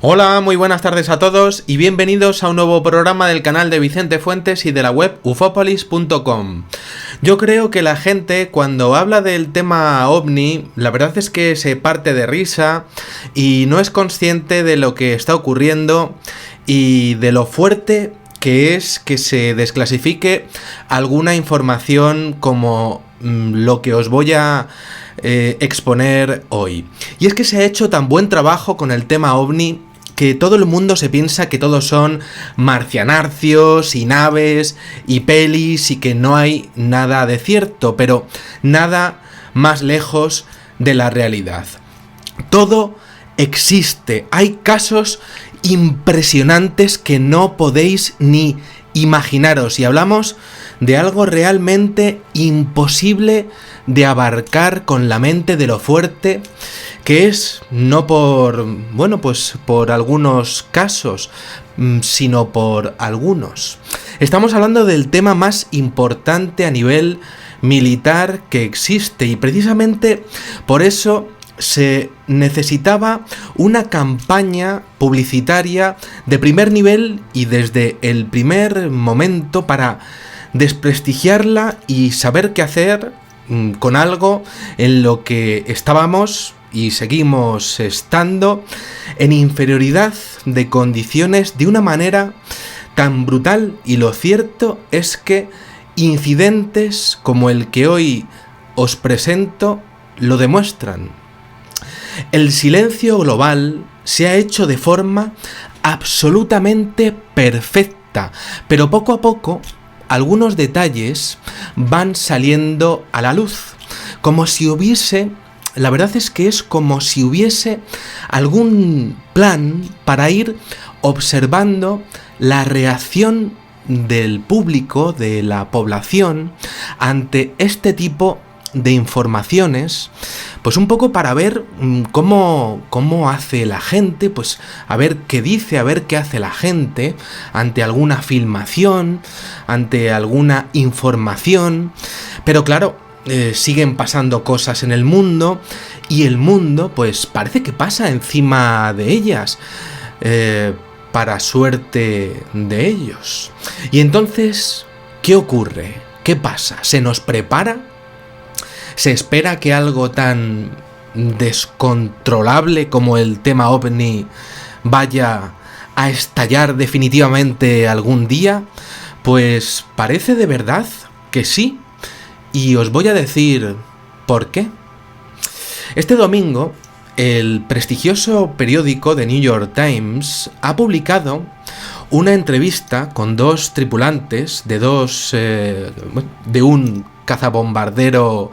Hola, muy buenas tardes a todos y bienvenidos a un nuevo programa del canal de Vicente Fuentes y de la web ufopolis.com. Yo creo que la gente cuando habla del tema ovni, la verdad es que se parte de risa y no es consciente de lo que está ocurriendo y de lo fuerte que es que se desclasifique alguna información como lo que os voy a exponer hoy. Y es que se ha hecho tan buen trabajo con el tema ovni que todo el mundo se piensa que todos son marcianarcios y naves y pelis y que no hay nada de cierto, pero nada más lejos de la realidad. Todo existe, hay casos impresionantes que no podéis ni imaginaros y hablamos de algo realmente imposible de abarcar con la mente de lo fuerte que es, no por, por algunos casos, sino por algunos. Estamos hablando del tema más importante a nivel militar que existe y precisamente por eso se necesitaba una campaña publicitaria de primer nivel y desde el primer momento para desprestigiarla y saber qué hacer con algo en lo que estábamos y seguimos estando en inferioridad de condiciones de una manera tan brutal, y lo cierto es que incidentes como el que hoy os presento lo demuestran. El silencio global se ha hecho de forma absolutamente perfecta, pero poco a poco algunos detalles van saliendo a la luz, como si hubiese... La verdad es que es como si hubiese algún plan para ir observando la reacción del público, de la población, ante este tipo de informaciones, pues un poco para ver cómo hace la gente, pues a ver qué dice, a ver qué hace la gente ante alguna filmación, ante alguna información, pero claro, siguen pasando cosas en el mundo y el mundo pues parece que pasa encima de ellas, para suerte de ellos. Y entonces, ¿qué ocurre? ¿Qué pasa? ¿Se nos prepara? ¿Se espera que algo tan descontrolable como el tema ovni vaya a estallar definitivamente algún día? Pues parece de verdad que sí. Y os voy a decir por qué. Este domingo, el prestigioso periódico The New York Times ha publicado una entrevista con dos tripulantes de un cazabombardero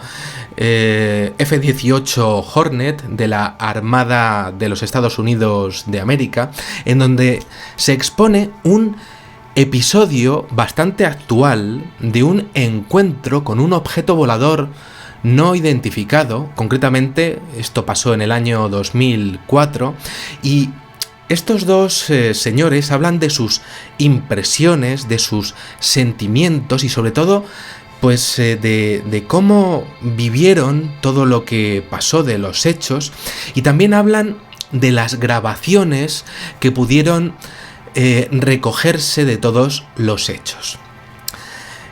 F-18 Hornet de la Armada de los Estados Unidos de América, en donde se expone un episodio bastante actual de un encuentro con un objeto volador no identificado. Concretamente, esto pasó en el año 2004 y estos dos señores hablan de sus impresiones, de sus sentimientos y sobre todo pues de cómo vivieron todo lo que pasó, de los hechos, y también hablan de las grabaciones que pudieron recogerse de todos los hechos.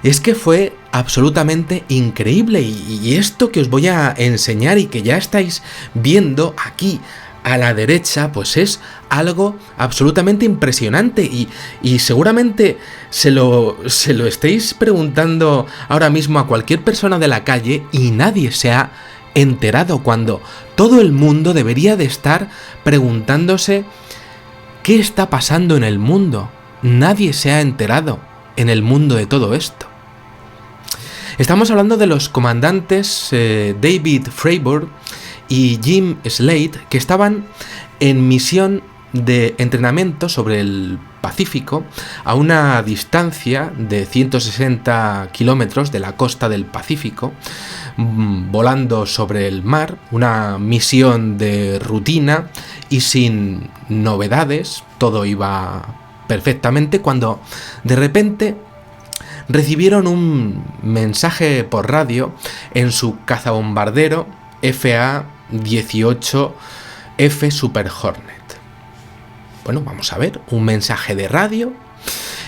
Es que fue absolutamente increíble y esto que os voy a enseñar y que ya estáis viendo aquí a la derecha, pues es algo absolutamente impresionante y seguramente se lo estéis preguntando ahora mismo a cualquier persona de la calle y nadie se ha enterado, cuando todo el mundo debería de estar preguntándose ¿qué está pasando en el mundo? Nadie se ha enterado en el mundo de todo esto. Estamos hablando de los comandantes David Fravor y Jim Slade, que estaban en misión de entrenamiento sobre el Pacífico a una distancia de 160 kilómetros de la costa del Pacífico, volando sobre el mar, una misión de rutina y sin novedades, todo iba perfectamente, cuando de repente recibieron un mensaje por radio en su cazabombardero FA-18F Super Hornet. bueno, vamos a ver, un mensaje de radio.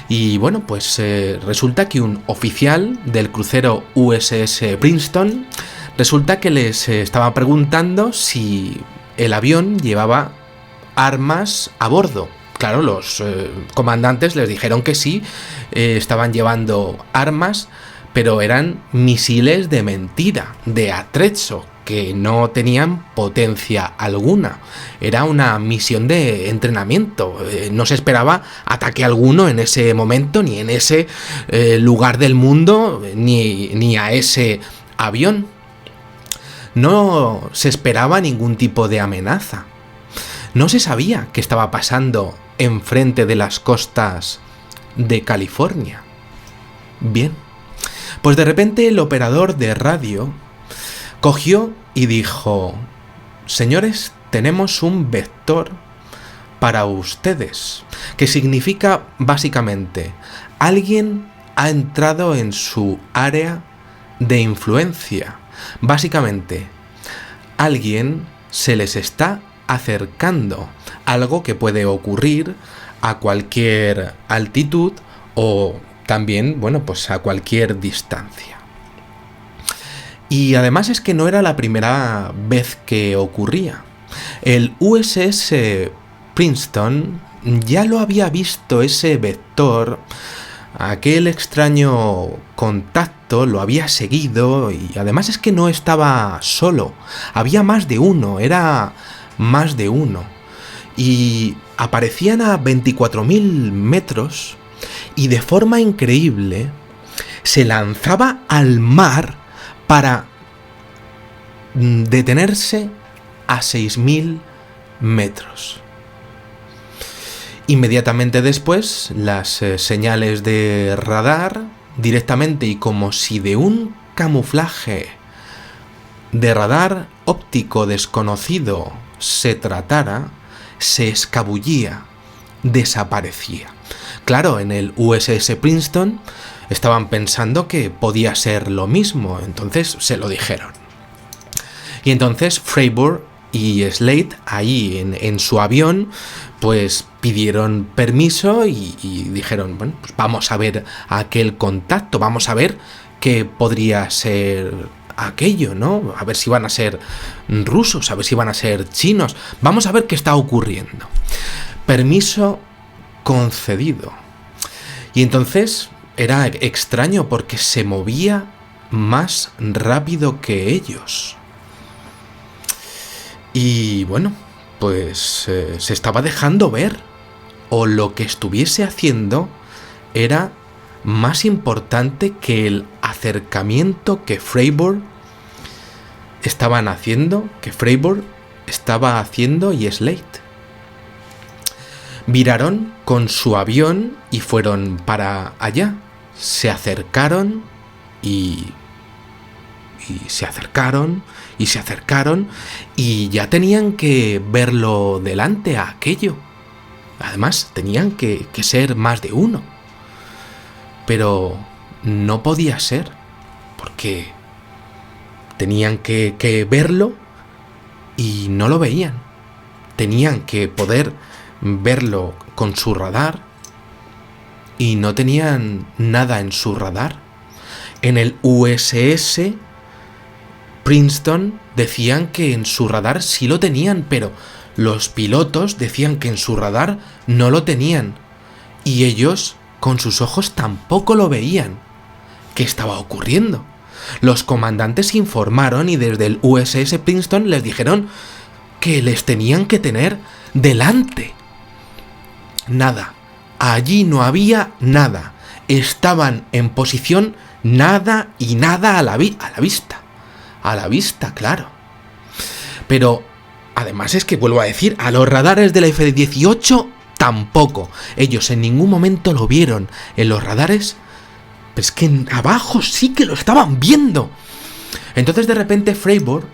Y bueno, pues resulta que un oficial del crucero USS Princeton resulta que les estaba preguntando si el avión llevaba armas a bordo. Claro, los comandantes les dijeron que sí, estaban llevando armas, pero eran misiles de mentira, de atrecho, que no tenían potencia alguna. Era una misión de entrenamiento. No se esperaba ataque alguno en ese momento, ni en ese lugar del mundo, ni a ese avión. No se esperaba ningún tipo de amenaza. No se sabía qué estaba pasando enfrente de las costas de California. Bien, pues de repente el operador de radio cogió y dijo: señores, tenemos un vector para ustedes, que significa básicamente: alguien ha entrado en su área de influencia. Básicamente, alguien se les está acercando, algo que puede ocurrir a cualquier altitud o también, bueno, pues a cualquier distancia. Y además es que no era la primera vez que ocurría. El USS Princeton ya lo había visto, ese vector, aquel extraño contacto, lo había seguido, y además es que no estaba solo, había más de uno, era más de uno. Y aparecían a 24.000 metros y de forma increíble se lanzaba al mar para detenerse a 6.000 metros. Inmediatamente después, las señales de radar, directamente y como si de un camuflaje de radar óptico desconocido se tratara, se escabullía, desaparecía. Claro, en el USS Princeton estaban pensando que podía ser lo mismo, entonces se lo dijeron. Y entonces Fravor y Slade, ahí en su avión, pues pidieron permiso y dijeron: bueno, pues vamos a ver aquel contacto, vamos a ver qué podría ser aquello, ¿no? A ver si van a ser rusos, a ver si van a ser chinos, vamos a ver qué está ocurriendo. Permiso concedido. Y entonces era extraño porque se movía más rápido que ellos. Y bueno, pues se estaba dejando ver, o lo que estuviese haciendo era más importante que el acercamiento que Fravor estaban haciendo, que Fravor estaba haciendo y Slade. Viraron con su avión y fueron para allá. Se acercaron y se acercaron y se acercaron y ya tenían que verlo delante a aquello. Además, tenían que ser más de uno. Pero no podía ser, porque tenían que verlo y no lo veían. Tenían que poder verlo con su radar y no tenían nada en su radar. En el USS Princeton decían que en su radar sí lo tenían, pero los pilotos decían que en su radar no lo tenían y ellos con sus ojos tampoco lo veían. ¿Qué estaba ocurriendo? Los comandantes informaron y desde el USS Princeton les dijeron que les tenían que tener delante. Nada. Allí no había nada. Estaban en posición nada y nada a la vista. A la vista, claro. Pero, además es que, vuelvo a decir, a los radares de la F-18 tampoco. Ellos en ningún momento lo vieron. En los radares, pero es que abajo sí que lo estaban viendo. Entonces de repente Fravor,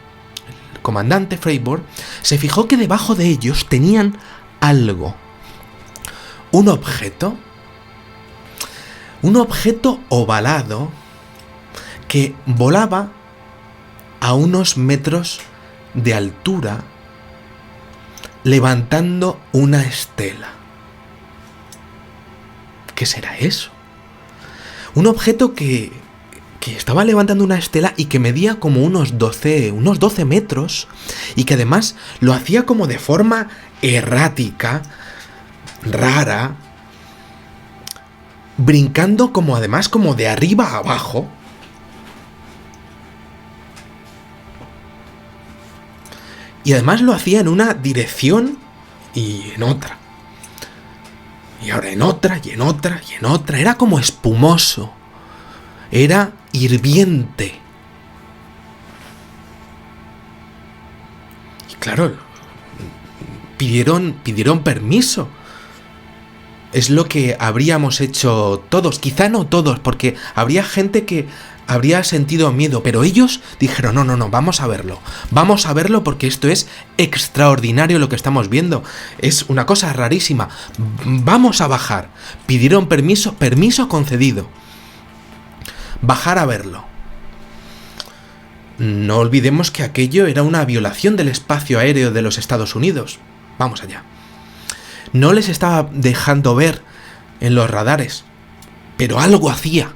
el comandante Fravor, se fijó que debajo de ellos tenían algo. Un objeto ovalado que volaba a unos metros de altura, levantando una estela. ¿qué será eso? Un objeto que estaba levantando una estela y que medía como unos 12 metros y que además lo hacía como de forma errática, rara, brincando como además como de arriba a abajo. Y además lo hacía en una dirección y en otra. Y ahora en otra, y en otra, y en otra. Era como espumoso. Era hirviente. Y claro, pidieron permiso. Es lo que habríamos hecho todos. Quizá no todos, porque habría gente que habría sentido miedo, pero ellos dijeron, no, vamos a verlo. Vamos a verlo porque esto es extraordinario lo que estamos viendo. Es una cosa rarísima. Vamos a bajar. Pidieron permiso concedido. Bajar a verlo. No olvidemos que aquello era una violación del espacio aéreo de los Estados Unidos. Vamos allá. No les estaba dejando ver en los radares, pero algo hacía.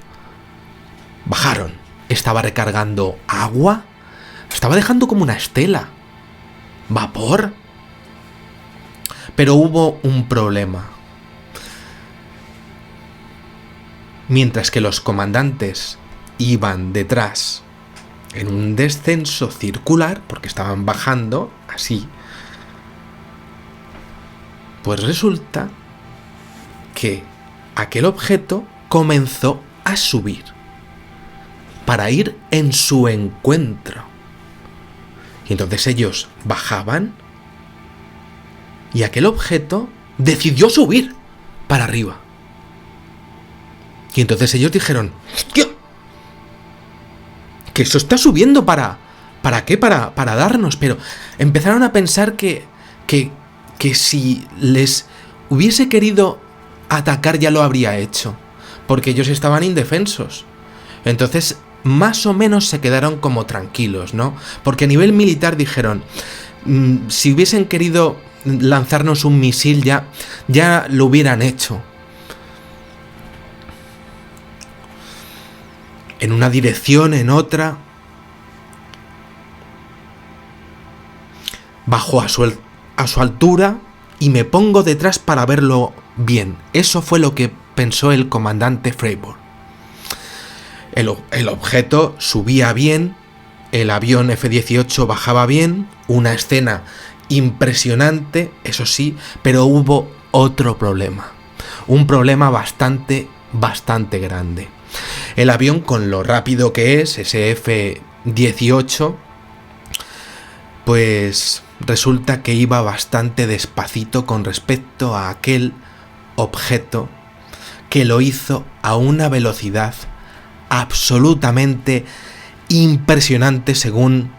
Bajaron. Estaba recargando agua. Estaba dejando como una estela. ¿Vapor? Pero hubo un problema. Mientras que los comandantes iban detrás en un descenso circular, porque estaban bajando así, pues resulta que aquel objeto comenzó a subir para ir en su encuentro. Y entonces ellos bajaban y aquel objeto decidió subir para arriba. Y entonces ellos dijeron, ¡hostia! Que eso está subiendo ¿para qué? Para darnos. Pero empezaron a pensar que si les hubiese querido atacar ya lo habría hecho, porque ellos estaban indefensos. Entonces más o menos se quedaron como tranquilos, ¿no? Porque a nivel militar dijeron, si hubiesen querido lanzarnos un misil ya lo hubieran hecho. En una dirección, en otra. Bajo a su altura y me pongo detrás para verlo bien. Eso fue lo que pensó el comandante Freiburg. El objeto subía bien, el avión F-18 bajaba bien, una escena impresionante, eso sí, pero hubo otro problema. Un problema bastante grande. El avión, con lo rápido que es, ese F-18, pues resulta que iba bastante despacito con respecto a aquel objeto que lo hizo a una velocidad absolutamente impresionante, según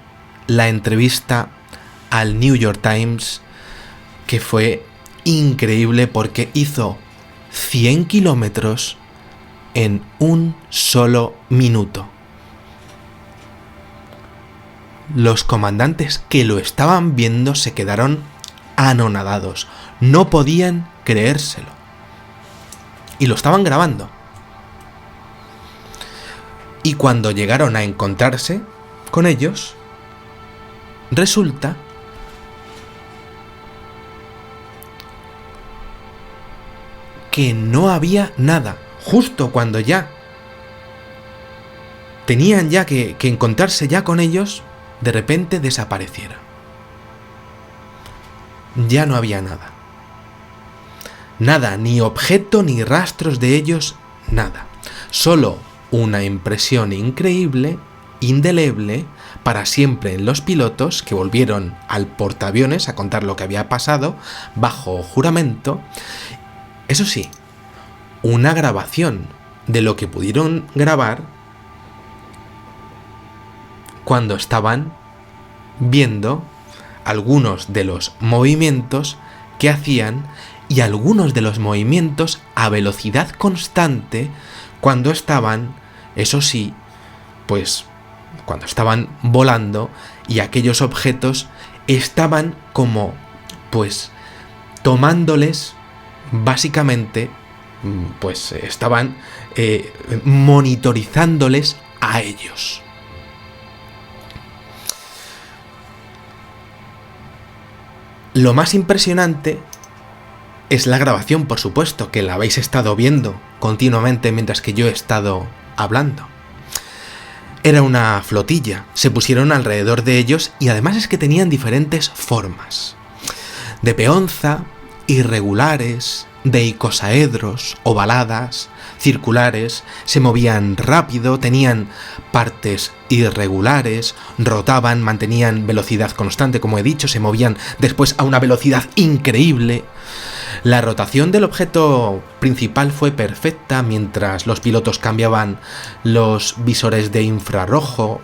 la entrevista al New York Times, que fue increíble porque hizo 100 kilómetros en un solo minuto. Los comandantes que lo estaban viendo se quedaron anonadados, no podían creérselo. Y lo estaban grabando. Y cuando llegaron a encontrarse con ellos, resulta que no había nada. Justo cuando ya tenían ya que encontrarse ya con ellos, de repente desapareciera. Ya no había nada. Nada, ni objeto, ni rastros de ellos, nada. Solo una impresión increíble, indeleble, para siempre en los pilotos, que volvieron al portaaviones a contar lo que había pasado, bajo juramento. Eso sí, una grabación de lo que pudieron grabar cuando estaban viendo algunos de los movimientos que hacían y algunos de los movimientos a velocidad constante cuando estaban, eso sí, pues cuando estaban volando y aquellos objetos estaban como, pues, tomándoles básicamente pues estaban monitorizándoles a ellos. Lo más impresionante es la grabación, por supuesto, que la habéis estado viendo continuamente mientras que yo he estado hablando. Era una flotilla, se pusieron alrededor de ellos y además es que tenían diferentes formas. De peonza, irregulares, de icosaedros, ovaladas, circulares, se movían rápido, tenían partes irregulares, rotaban, mantenían velocidad constante, como he dicho, se movían después a una velocidad increíble. La rotación del objeto principal fue perfecta mientras los pilotos cambiaban los visores de infrarrojo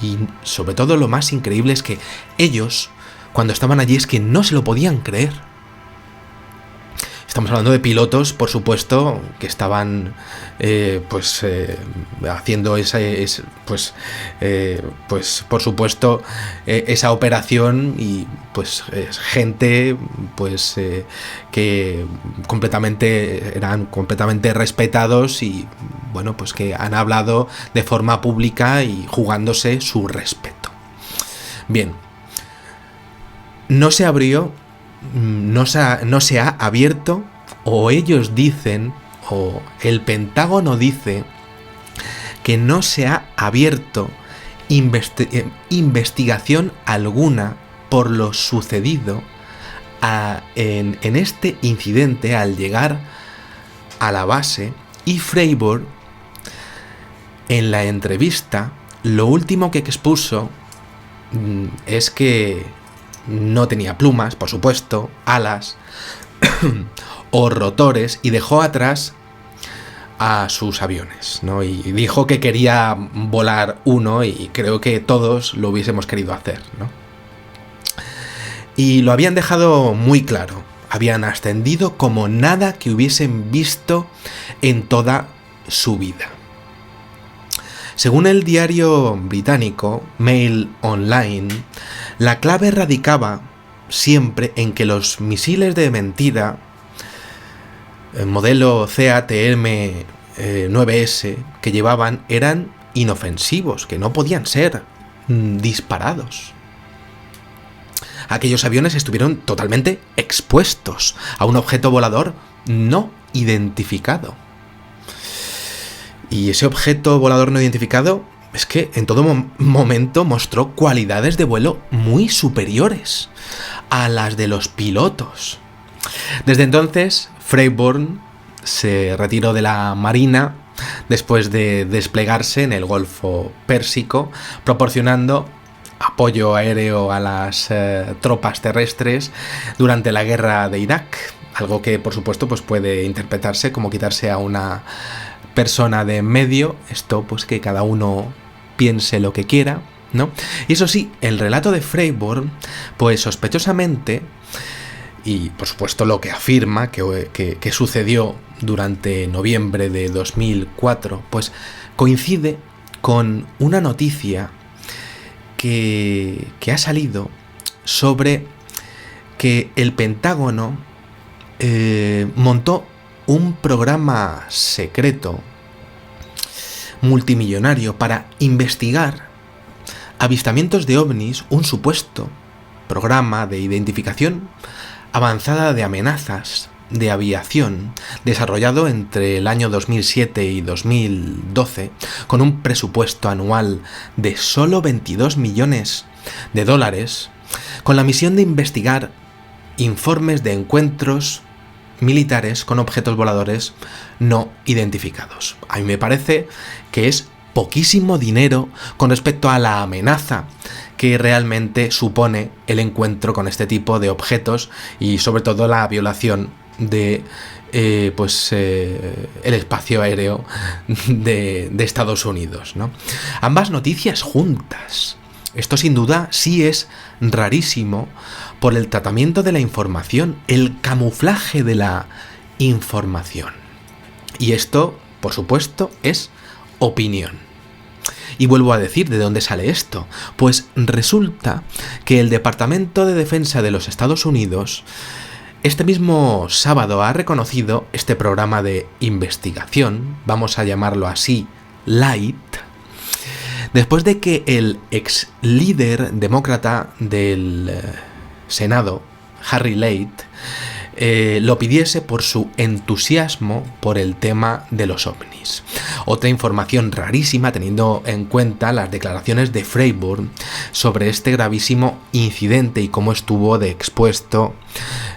y sobre todo lo más increíble es que ellos, cuando estaban allí, es que no se lo podían creer. Estamos hablando de pilotos, por supuesto, que estaban haciendo por supuesto, esa operación y pues gente que eran completamente respetados y bueno, pues que han hablado de forma pública y jugándose su respeto. Bien, no se ha abierto, o ellos dicen, o el Pentágono dice, que no se ha abierto investigación alguna por lo sucedido en este incidente al llegar a la base, y Freiburg, en la entrevista, lo último que expuso es que no tenía plumas, por supuesto, alas o rotores, y dejó atrás a sus aviones, ¿no? Y dijo que quería volar uno y creo que todos lo hubiésemos querido hacer, ¿no? Y lo habían dejado muy claro, habían ascendido como nada que hubiesen visto en toda su vida. Según el diario británico Mail Online, la clave radicaba siempre en que los misiles de mentira, modelo CATM-9S, que llevaban eran inofensivos, que no podían ser disparados. Aquellos aviones estuvieron totalmente expuestos a un objeto volador no identificado. Y ese objeto volador no identificado es que en todo momento mostró cualidades de vuelo muy superiores a las de los pilotos. Desde entonces, Freiburg se retiró de la Marina después de desplegarse en el Golfo Pérsico, proporcionando apoyo aéreo a las tropas terrestres durante la guerra de Irak, algo que por supuesto pues puede interpretarse como quitarse a una persona de en medio, esto pues que cada uno piense lo que quiera, ¿no? Y eso sí, el relato de Freiburg, pues sospechosamente, y por supuesto lo que afirma que sucedió durante noviembre de 2004, pues coincide con una noticia que ha salido sobre que el Pentágono montó un programa secreto multimillonario para investigar avistamientos de ovnis, un supuesto programa de identificación avanzada de amenazas de aviación desarrollado entre el año 2007 y 2012 con un presupuesto anual de solo $22 millones, con la misión de investigar informes de encuentros militares con objetos voladores no identificados. A mí me parece que es poquísimo dinero con respecto a la amenaza que realmente supone el encuentro con este tipo de objetos y sobre todo la violación de el espacio aéreo de Estados Unidos, ¿no? Ambas noticias juntas. Esto sin duda sí es rarísimo por el tratamiento de la información, el camuflaje de la información. Y esto, por supuesto, es opinión. Y vuelvo a decir, ¿de dónde sale esto? Pues resulta que el Departamento de Defensa de los Estados Unidos Este mismo sábado ha reconocido este programa de investigación, vamos a llamarlo así, Light, después de que el ex líder demócrata del Senado, Harry Reid, lo pidiese por su entusiasmo por el tema de los ovnis. Otra información rarísima teniendo en cuenta las declaraciones de Freiburg sobre este gravísimo incidente y cómo estuvo de expuesto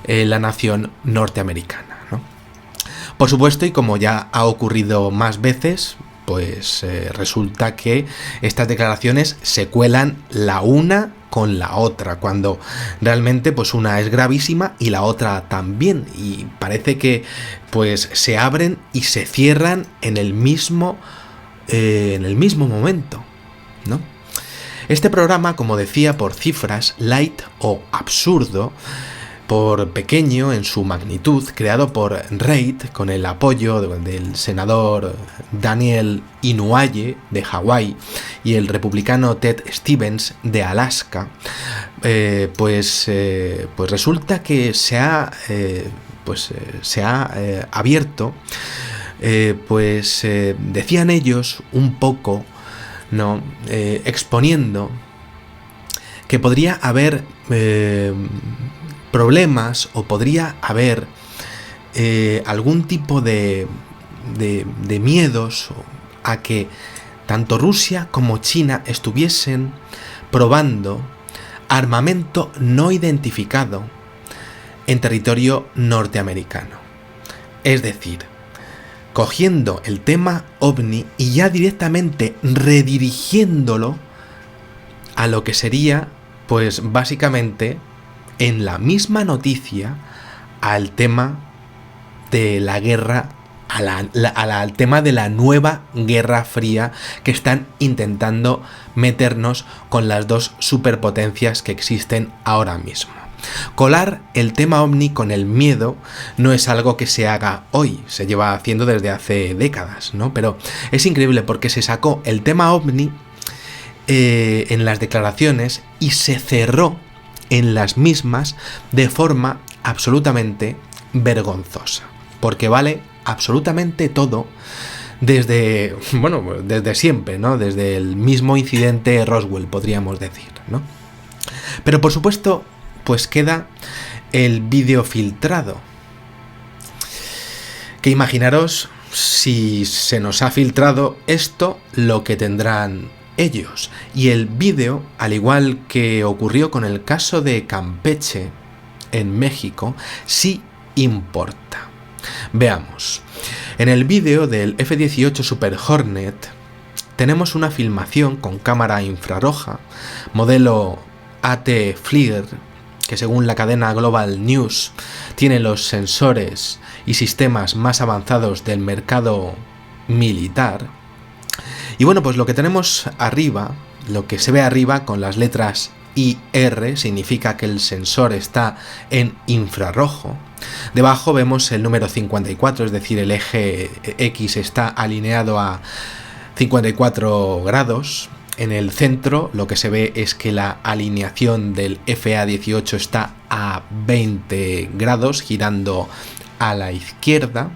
la nación norteamericana, ¿no? Por supuesto, y como ya ha ocurrido más veces, pues resulta que estas declaraciones se cuelan la una con la otra, cuando realmente pues una es gravísima y la otra también, y parece que pues se abren y se cierran en el mismo momento, ¿no? Este programa, como decía, por cifras, light o absurdo, por pequeño en su magnitud, creado por Reid con el apoyo del senador Daniel Inouye de Hawái y el republicano Ted Stevens de Alaska, pues resulta que se ha abierto, decían ellos un poco, ¿no? Exponiendo que podría haber problemas o podría haber algún tipo de miedos a que tanto Rusia como China estuviesen probando armamento no identificado en territorio norteamericano. Es decir, cogiendo el tema OVNI y ya directamente redirigiéndolo a lo que sería, pues básicamente, en la misma noticia al tema de la guerra, al tema de la nueva Guerra Fría que están intentando meternos con las dos superpotencias que existen ahora mismo. Colar el tema OVNI con el miedo no es algo que se haga hoy, se lleva haciendo desde hace décadas, ¿no? Pero es increíble porque se sacó el tema OVNI en las declaraciones y se cerró en las mismas de forma absolutamente vergonzosa, porque vale absolutamente todo desde siempre, ¿no? Desde el mismo incidente Roswell, podríamos decir, ¿no? Pero por supuesto, pues queda el vídeo filtrado, que imaginaros si se nos ha filtrado esto, lo que tendrán ellos. Y el vídeo, al igual que ocurrió con el caso de Campeche en México, sí importa. Veamos. En el vídeo del F-18 Super Hornet tenemos una filmación con cámara infrarroja, modelo AT FLIR, que según la cadena Global News tiene los sensores y sistemas más avanzados del mercado militar. Y bueno, pues lo que tenemos arriba, lo que se ve arriba con las letras IR, significa que el sensor está en infrarrojo. Debajo vemos el número 54, es decir, el eje X está alineado a 54 grados. En el centro lo que se ve es que la alineación del FA-18 está a 20 grados, girando a la izquierda.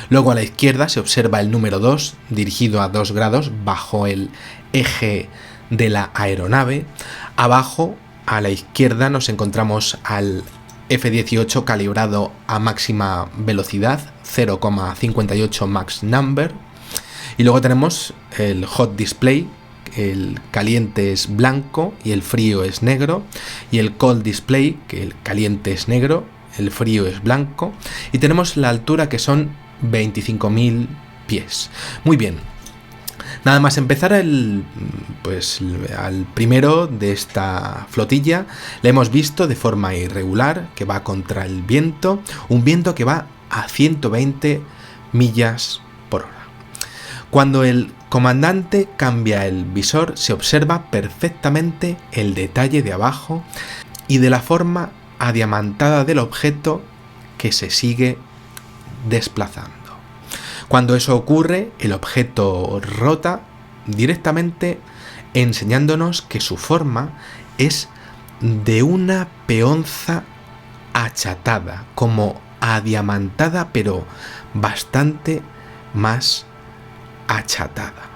Luego a la izquierda se observa el número 2, dirigido a 2 grados, bajo el eje de la aeronave. Abajo, a la izquierda, nos encontramos al F-18 calibrado a máxima velocidad, 0,58 max number. Y luego tenemos el hot display, el caliente es blanco y el frío es negro. Y el cold display, que el caliente es negro, el frío es blanco. Y tenemos la altura, que son 25.000 pies. Muy bien. Nada más empezar al primero de esta flotilla, le hemos visto de forma irregular, que va contra el viento, un viento que va a 120 millas por hora. Cuando el comandante cambia el visor, se observa perfectamente el detalle de abajo y de la forma adiamantada del objeto que se sigue desplazando. Cuando eso ocurre, el objeto rota directamente, enseñándonos que su forma es de una peonza achatada, como adiamantada, pero bastante más achatada.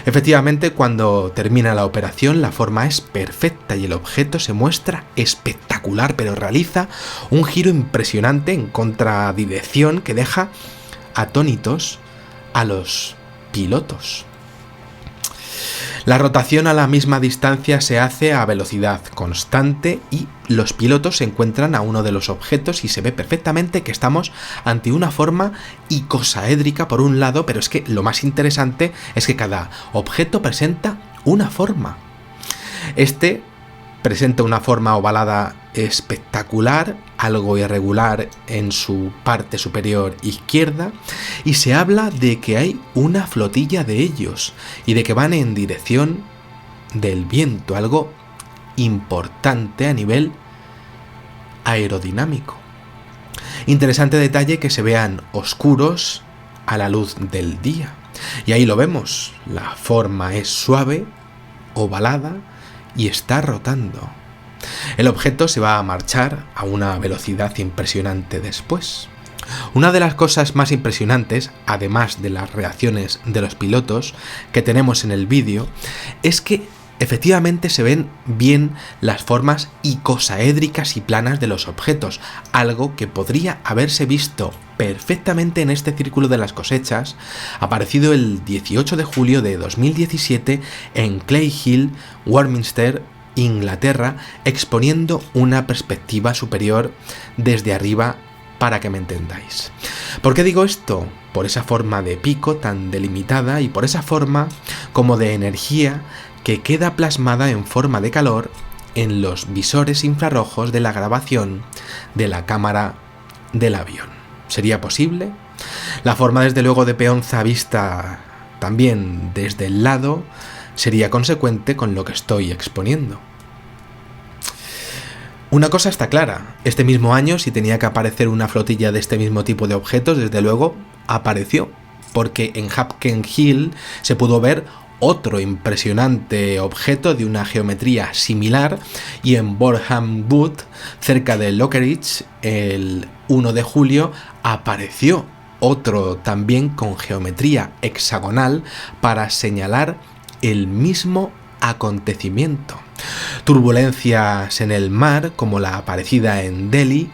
Efectivamente, cuando termina la operación, la forma es perfecta y el objeto se muestra espectacular, pero realiza un giro impresionante en contradirección que deja atónitos a los pilotos. La rotación a la misma distancia se hace a velocidad constante y los pilotos se encuentran a uno de los objetos y se ve perfectamente que estamos ante una forma icosaédrica por un lado, pero es que lo más interesante es que cada objeto presenta una forma. Este presenta una forma ovalada espectacular, algo irregular en su parte superior izquierda, y se habla de que hay una flotilla de ellos y de que van en dirección del viento, algo importante a nivel aerodinámico. Interesante detalle que se vean oscuros a la luz del día. Y ahí lo vemos, la forma es suave, ovalada, y está rotando. El objeto se va a marchar a una velocidad impresionante después. Una de las cosas más impresionantes, además de las reacciones de los pilotos que tenemos en el vídeo, es que efectivamente se ven bien las formas icosaédricas y planas de los objetos, algo que podría haberse visto perfectamente en este círculo de las cosechas, aparecido el 18 de julio de 2017 en Clay Hill, Warminster, Inglaterra, exponiendo una perspectiva superior desde arriba para que me entendáis. ¿Por qué digo esto? Por esa forma de pico tan delimitada y por esa forma como de energía que queda plasmada en forma de calor en los visores infrarrojos de la grabación de la cámara del avión. ¿Sería posible? La forma desde luego de peonza vista también desde el lado sería consecuente con lo que estoy exponiendo. Una cosa está clara, este mismo año, si tenía que aparecer una flotilla de este mismo tipo de objetos, desde luego apareció, porque en Hapken Hill se pudo ver otro impresionante objeto de una geometría similar, y en Boreham Wood, cerca de Lockeridge, el 1 de julio, apareció otro también con geometría hexagonal para señalar el mismo acontecimiento. Turbulencias en el mar, como la aparecida en Delhi,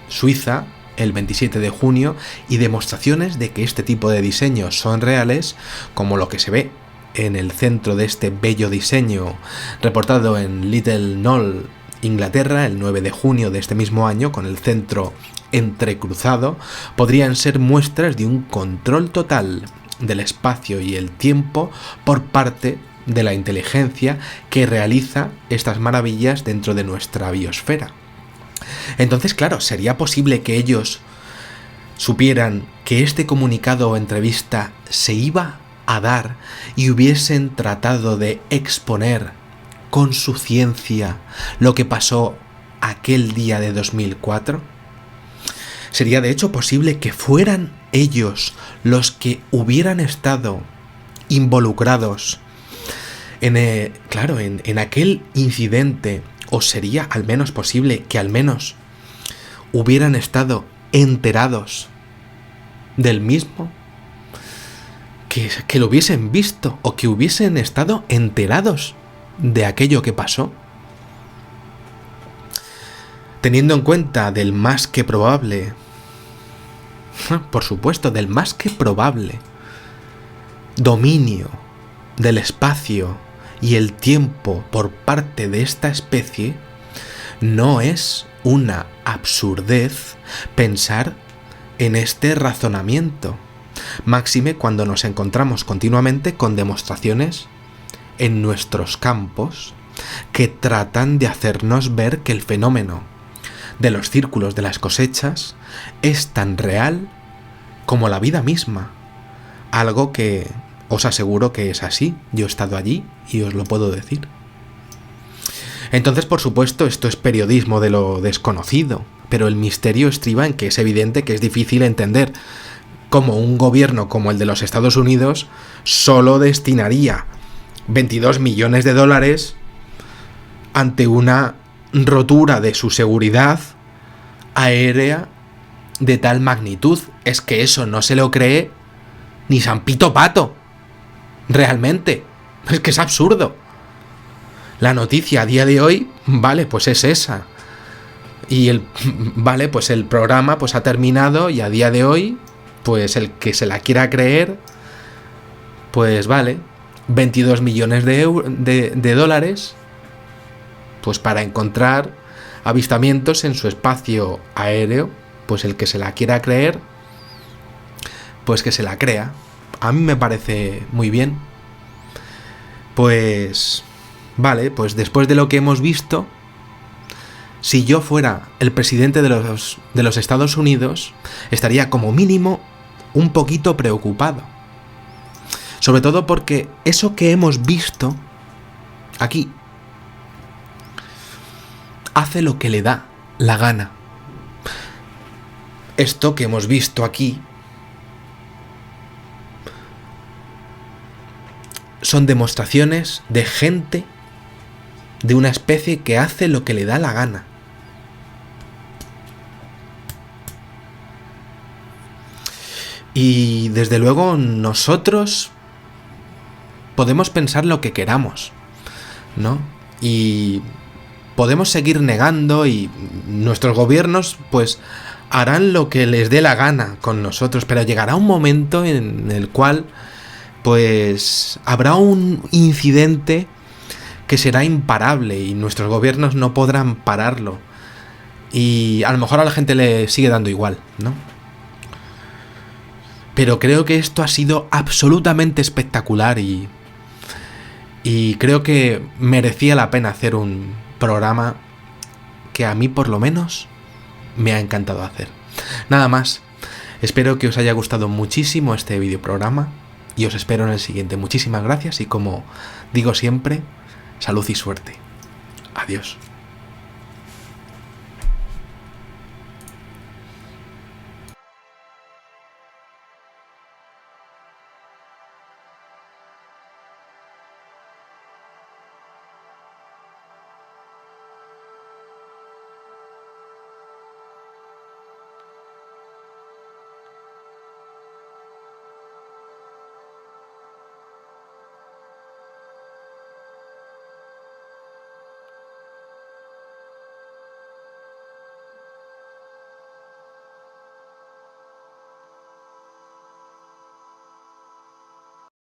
Suiza, el 27 de junio, y demostraciones de que este tipo de diseños son reales, como lo que se ve en el centro de este bello diseño reportado en Little Knoll, Inglaterra, el 9 de junio de este mismo año, con el centro entrecruzado, podrían ser muestras de un control total del espacio y el tiempo por parte de la inteligencia que realiza estas maravillas dentro de nuestra biosfera. Entonces, claro, ¿sería posible que ellos supieran que este comunicado o entrevista se iba a dar y hubiesen tratado de exponer con su ciencia lo que pasó aquel día de 2004? ¿Sería de hecho posible que fueran ellos los que hubieran estado involucrados en aquel incidente? ¿O sería al menos posible que al menos hubieran estado enterados del mismo? Que lo hubiesen visto o que hubiesen estado enterados de aquello que pasó. Teniendo en cuenta del más que probable, por supuesto, del más que probable dominio del espacio y el tiempo por parte de esta especie, no es una absurdez pensar en este razonamiento. Máxime cuando nos encontramos continuamente con demostraciones en nuestros campos que tratan de hacernos ver que el fenómeno de los círculos de las cosechas es tan real como la vida misma. Algo que os aseguro que es así. Yo he estado allí y os lo puedo decir. Entonces, por supuesto, esto es periodismo de lo desconocido, pero el misterio estriba en que es evidente que es difícil entender cómo un gobierno como el de los Estados Unidos solo destinaría 22 millones de dólares ante una rotura de su seguridad aérea de tal magnitud. Es que eso no se lo cree ni San Pito Pato. Realmente. Es que es absurdo. La noticia a día de hoy, vale, pues es esa. Y vale, pues el programa pues ha terminado y a día de hoy, pues el que se la quiera creer, pues vale, 22 millones de dólares, pues para encontrar avistamientos en su espacio aéreo. Pues el que se la quiera creer, pues que se la crea. A mí me parece muy bien. Pues vale, pues después de lo que hemos visto, si yo fuera el presidente de los Estados Unidos, estaría como mínimo un poquito preocupado. Sobre todo porque eso que hemos visto aquí hace lo que le da la gana. Esto que hemos visto aquí son demostraciones de gente de una especie que hace lo que le da la gana. Y desde luego nosotros podemos pensar lo que queramos, ¿no? Y podemos seguir negando y nuestros gobiernos pues harán lo que les dé la gana con nosotros, pero llegará un momento en el cual pues habrá un incidente que será imparable y nuestros gobiernos no podrán pararlo. Y a lo mejor a la gente le sigue dando igual, ¿no? Pero creo que esto ha sido absolutamente espectacular y creo que merecía la pena hacer un programa que a mí por lo menos me ha encantado hacer. Nada más, espero que os haya gustado muchísimo este videoprograma y os espero en el siguiente. Muchísimas gracias y como digo siempre, salud y suerte. Adiós.